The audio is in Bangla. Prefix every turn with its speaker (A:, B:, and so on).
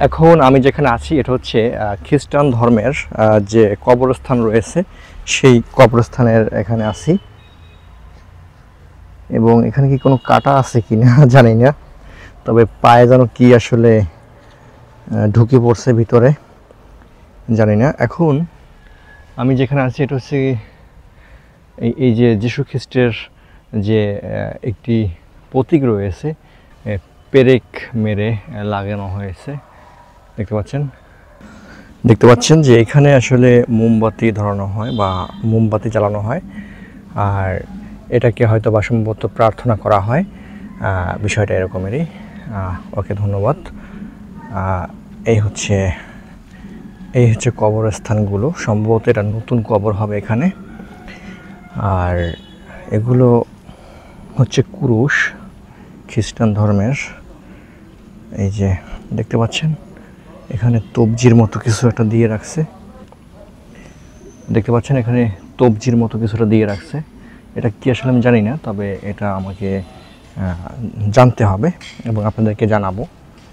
A: এখন আমি যেখানে আছি এটা হচ্ছে খ্রিস্টান ধর্মের যে কবরস্থান রয়েছে সেই কবরস্থানের এখানে আছি। এবং এখানে কি কোনো কাটা আছে কি না জানি না, তবে পায়ে যেন কি আসলে ঢুকে পড়ছে ভিতরে, জানি না। এখন আমি যেখানে আছি এটা হচ্ছে এই যে যীশু খ্রিস্টের যে একটি প্রতীক রয়েছে, পেরেক মেরে লাগানো হয়েছে। দেখতে পাচ্ছেন যে এখানে আসলে মোমবাতি ধরানো হয় বা মোমবাতি জ্বালানো হয়, আর এটাকে হয়তো বা সম্ভবত প্রার্থনা করা হয়। বিষয়টা এরকমেরই। ওকে, ধন্যবাদ। এই হচ্ছে কবরস্থানগুলো, সম্ভবত এটা নতুন কবর হবে এখানে। আর এগুলো হচ্ছে কুরুশ, খ্রিস্টান ধর্মের। এই যে দেখতে পাচ্ছেন এখানে তবজির মতো কিছু একটা দিয়ে রাখছে, দেখতে পাচ্ছেন এখানে তবজির মতো কিছুটা দিয়ে রাখছে। এটা কি আসলে আমি জানি না, তবে এটা আমাকে জানতে হবে এবং আপনাদেরকে জানাবো।